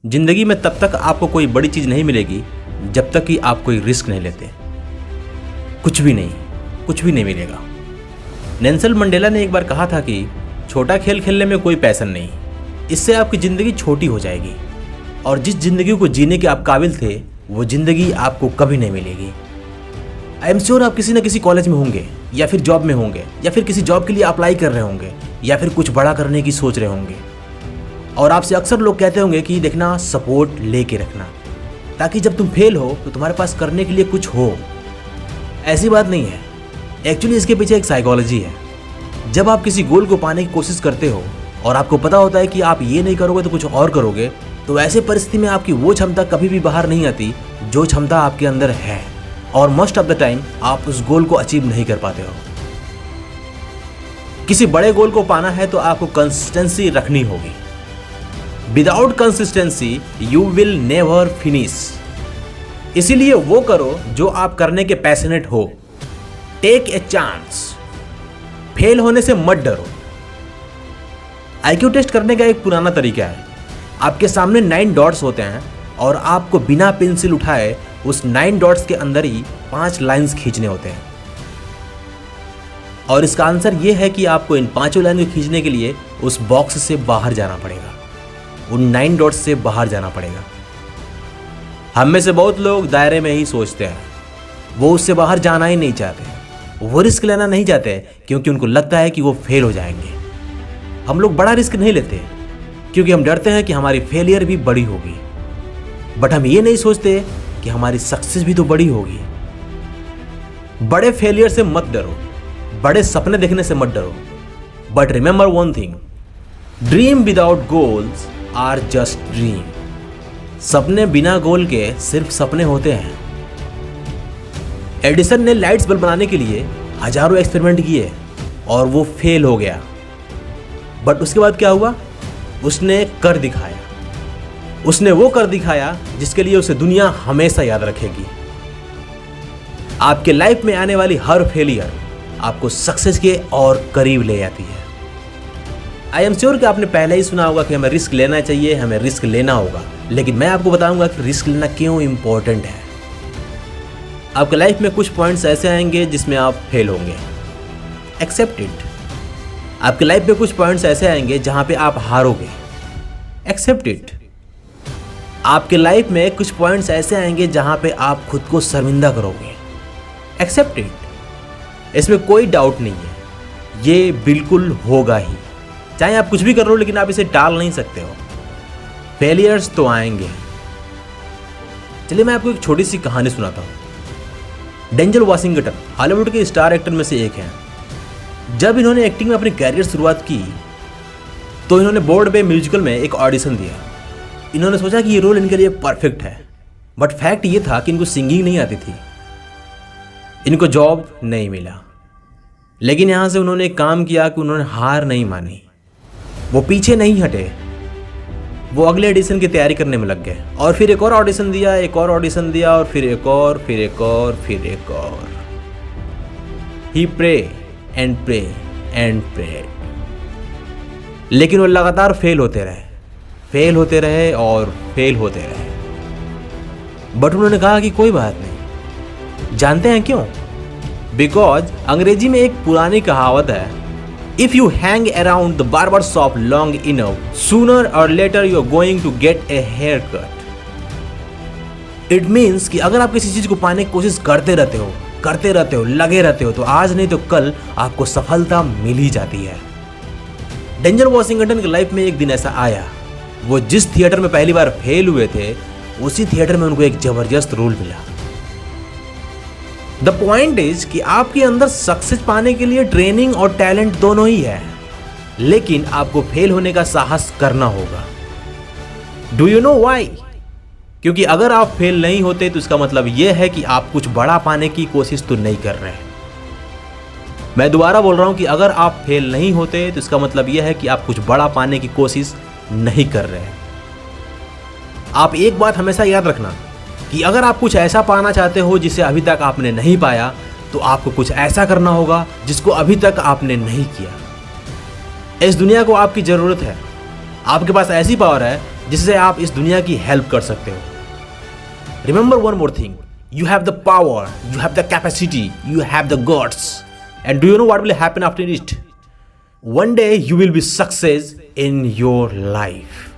जिंदगी में तब तक आपको कोई बड़ी चीज़ नहीं मिलेगी जब तक कि आप कोई रिस्क नहीं लेते। कुछ भी नहीं मिलेगा। नेल्सन मंडेला ने एक बार कहा था कि छोटा खेल खेलने में कोई पैशन नहीं, इससे आपकी ज़िंदगी छोटी हो जाएगी और जिस ज़िंदगी को जीने के आप काबिल थे वो ज़िंदगी आपको कभी नहीं मिलेगी। आई एम श्योर आप किसी न किसी कॉलेज में होंगे या फिर जॉब में होंगे या फिर किसी जॉब के लिए अप्लाई कर रहे होंगे या फिर कुछ बड़ा करने की सोच रहे होंगे और आपसे अक्सर लोग कहते होंगे कि देखना सपोर्ट लेके रखना ताकि जब तुम फेल हो तो तुम्हारे पास करने के लिए कुछ हो। ऐसी बात नहीं है, एक्चुअली इसके पीछे एक साइकोलॉजी है। जब आप किसी गोल को पाने की कोशिश करते हो और आपको पता होता है कि आप ये नहीं करोगे तो कुछ और करोगे, तो ऐसे परिस्थिति में आपकी वो क्षमता कभी भी बाहर नहीं आती जो क्षमता आपके अंदर है और मोस्ट ऑफ द टाइम आप उस गोल को अचीव नहीं कर पाते हो। किसी बड़े गोल को पाना है तो आपको कंसिस्टेंसी रखनी होगी। Without consistency you will never finish. इसीलिए वो करो जो आप करने के पैशनेट हो। Take a chance. फेल होने से मत डरो। आईक्यू टेस्ट करने का एक पुराना तरीका है। आपके सामने 9 डॉट्स होते हैं और आपको बिना पेंसिल उठाए उस 9 डॉट्स के अंदर ही 5 लाइंस खींचने होते हैं और इसका आंसर यह है कि आपको इन 5 लाइन को खींचने के लिए उस बॉक्स से बाहर जाना पड़ेगा, उन 9 डॉट्स से बाहर जाना पड़ेगा। हम में से बहुत लोग दायरे में ही सोचते हैं, वो उससे बाहर जाना ही नहीं चाहते, वो रिस्क लेना नहीं चाहते क्योंकि उनको लगता है कि वो फेल हो जाएंगे। हम लोग बड़ा रिस्क नहीं लेते क्योंकि हम डरते हैं कि हमारी फेलियर भी बड़ी होगी, बट हम ये नहीं सोचते कि हमारी सक्सेस भी तो बड़ी होगी। बड़े फेलियर से मत डरो, बड़े सपने देखने से मत डरो, but remember one thing, dream without goals are just dream. सपने बिना गोल के सिर्फ सपने होते हैं। एडिसन ने लाइट्स बल्ब बनाने के लिए हजारों एक्सपेरिमेंट किए और वो फेल हो गया, बट उसके बाद क्या हुआ? उसने कर दिखाया। उसने वो कर दिखाया जिसके लिए उसे दुनिया हमेशा याद रखेगी। आपके लाइफ में आने वाली हर फेलियर आपको सक्सेस के और करीब ले जाती है। आई एम श्योर कि आपने पहले ही सुना होगा कि हमें रिस्क लेना चाहिए, हमें रिस्क लेना होगा, लेकिन मैं आपको बताऊंगा कि रिस्क लेना क्यों इंपॉर्टेंट है। आपके लाइफ में कुछ पॉइंट्स ऐसे आएंगे जिसमें आप फेल होंगे, एक्सेप्ट इट। आपके लाइफ में कुछ पॉइंट्स ऐसे आएंगे जहां पे आप हारोगे, एक्सेप्ट इट। आपके लाइफ में कुछ पॉइंट्स ऐसे आएंगे जहां पे आप खुद को शर्मिंदा करोगे, एक्सेप्ट इट। इसमें कोई डाउट नहीं है, ये बिल्कुल होगा ही। चाहे आप कुछ भी कर रहे हो लेकिन आप इसे टाल नहीं सकते हो। फेलियर्स तो आएंगे। चलिए मैं आपको एक छोटी सी कहानी सुनाता हूँ। डेंजल वॉशिंगटन हॉलीवुड के स्टार एक्टर में से एक हैं। जब इन्होंने एक्टिंग में अपनी कैरियर शुरुआत की तो इन्होंने ब्रॉडवे म्यूजिकल में एक ऑडिशन दिया। इन्होंने सोचा कि ये रोल इनके लिए परफेक्ट है, बट फैक्ट ये था कि इनको सिंगिंग नहीं आती थी। इनको जॉब नहीं मिला, लेकिन यहाँ से उन्होंने एक काम किया कि उन्होंने हार नहीं मानी। वो पीछे नहीं हटे, वो अगले ऑडिशन की तैयारी करने में लग गए और फिर एक और ऑडिशन दिया, एक और ऑडिशन दिया और फिर एक और, फिर एक और, फिर एक और। He pray and pray and pray, लेकिन वो लगातार फेल होते रहे, फेल होते रहे और फेल होते रहे। बट उन्होंने कहा कि कोई बात नहीं। जानते हैं क्यों? बिकॉज अंग्रेजी में एक पुरानी कहावत है, if you hang around the barber shop long enough, sooner or later you are going to get a haircut. It means कि अगर आप किसी चीज को पाने की कोशिश करते रहते हो, लगे रहते हो, तो आज नहीं तो कल आपको सफलता मिल ही जाती है। डेंजल वॉशिंगटन की लाइफ में एक दिन ऐसा आया, वो जिस थिएटर में पहली बार फेल हुए थे उसी थिएटर में उनको एक जबरदस्त रोल मिला। द पॉइंट इज कि आपके अंदर सक्सेस पाने के लिए ट्रेनिंग और टैलेंट दोनों ही है, लेकिन आपको फेल होने का साहस करना होगा। Do you know why? क्योंकि अगर आप फेल नहीं होते तो इसका मतलब यह है कि आप कुछ बड़ा पाने की कोशिश तो नहीं कर रहे। मैं दोबारा बोल रहा हूं कि अगर आप फेल नहीं होते तो इसका मतलब यह है कि आप कुछ बड़ा पाने की कोशिश नहीं कर रहे। आप एक बात हमेशा याद रखना कि अगर आप कुछ ऐसा पाना चाहते हो जिसे अभी तक आपने नहीं पाया, तो आपको कुछ ऐसा करना होगा जिसको अभी तक आपने नहीं किया। इस दुनिया को आपकी ज़रूरत है। आपके पास ऐसी पावर है जिससे आप इस दुनिया की हेल्प कर सकते हो। Remember one more thing, you have the power, you have the capacity, you have the guts, and do you know what will happen after it? One day you will be success in your life.